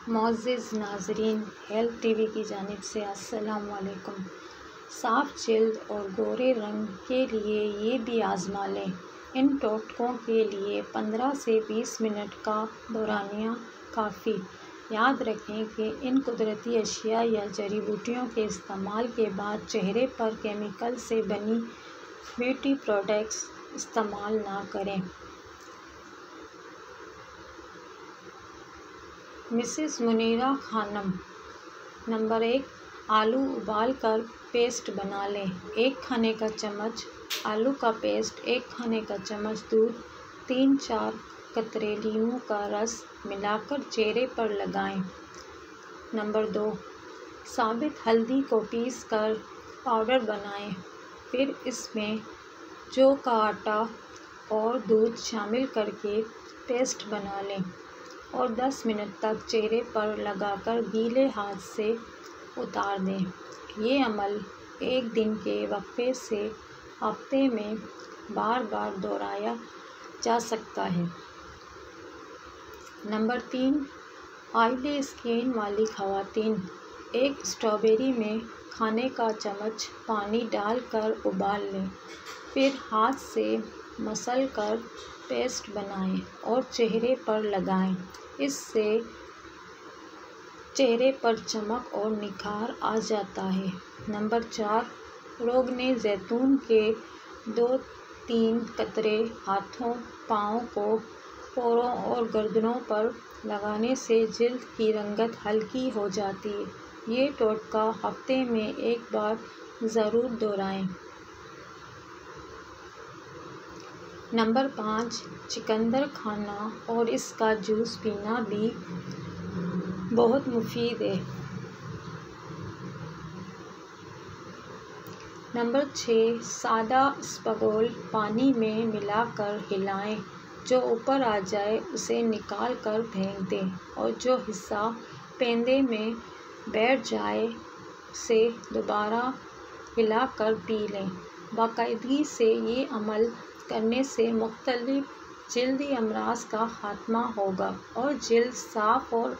मोअज़्ज़िज़ नाज़रीन, health TV की जानिब से अस्सलाम वालेकुम। साफ़ जिल्द और गोरे रंग के लिए ये भी आज़मा लें। इन टोटकों के लिए 15 से 20 मिनट का दौरानिया काफ़ी। याद रखें कि इन कुदरती अशिया या जड़ी बूटियों के इस्तेमाल के बाद चेहरे पर केमिकल से बनी ब्यूटी प्रोडक्ट्स इस्तेमाल ना करें। मिसेस मुनीरा खानम। नंबर 1, आलू उबाल कर पेस्ट बना लें। 1 खाने का चम्मच आलू का पेस्ट, 1 खाने का चम्मच दूध, 3-4 कतरे नींबू का रस मिलाकर चेहरे पर लगाएं। नंबर 2, साबित हल्दी को पीस कर पाउडर बनाएं। फिर इसमें जौ का आटा और दूध शामिल करके पेस्ट बना लें और 10 मिनट तक चेहरे पर लगाकर गीले हाथ से उतार दें। ये अमल 1 दिन के वक्फे से हफ्ते में बार बार दोहराया जा सकता है। नंबर 3, ऑयली स्किन वाली ख़वातीन। 1 स्ट्रॉबेरी में खाने का चम्मच पानी डालकर उबाल लें। फिर हाथ से मसल कर पेस्ट बनाएं और चेहरे पर लगाएं। इससे चेहरे पर चमक और निखार आ जाता है। नंबर 4, रोगने ज़ैतून के 2-3 कतरे हाथों, पाँव को, पैरों और गर्दनों पर लगाने से जिल्द की रंगत हल्की हो जाती है। ये टोटका हफ्ते में 1 बार ज़रूर दोहराएं। नंबर 5, चुकंदर खाना और इसका जूस पीना भी बहुत मुफीद है। नंबर 6, सादा स्पगोल पानी में मिलाकर हिलाएं। जो ऊपर आ जाए उसे निकाल कर फेंक दें और जो हिस्सा पेंदे में बैठ जाए उसे दोबारा हिलाकर पी लें। बाकायदगी से ये अमल करने से मुख्तलिफ जिल्दी अमराज का ख़ात्मा होगा और जिल्द साफ़ और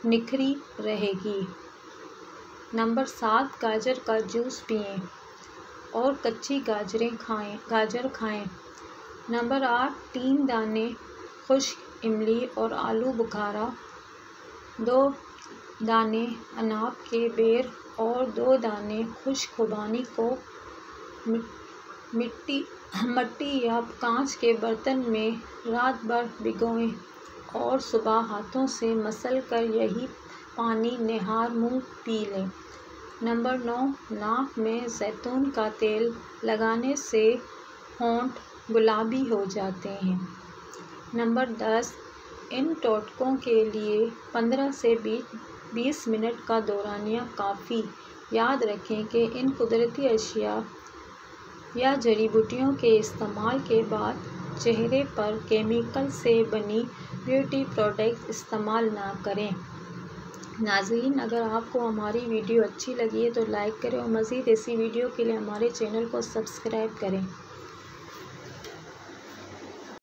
निखरी रहेगी। नंबर 7, गाजर का जूस पिएं और कच्ची गाजर खाएं। नंबर 8, 3 दाने खुश्क इमली और आलू बुखारा, 2 दाने अनाब के बेर और 2 दाने खुश्क खुबानी को मिट्टी या कांच के बर्तन में रात भर भिगोएं और सुबह हाथों से मसल कर यही पानी निहार मुंह पी लें। नंबर 9, नाक में जैतून का तेल लगाने से होंठ गुलाबी हो जाते हैं। नंबर 10, इन टोटकों के लिए 15 से 20 मिनट का दौरानिया काफ़ी। याद रखें कि इन कुदरती अशिया या जड़ी बूटियों के इस्तेमाल के बाद चेहरे पर केमिकल से बनी ब्यूटी प्रोडक्ट इस्तेमाल ना करें। नाज़रीन, अगर आपको हमारी वीडियो अच्छी लगी है तो लाइक करें और मज़ीद ऐसी वीडियो के लिए हमारे चैनल को सब्सक्राइब करें।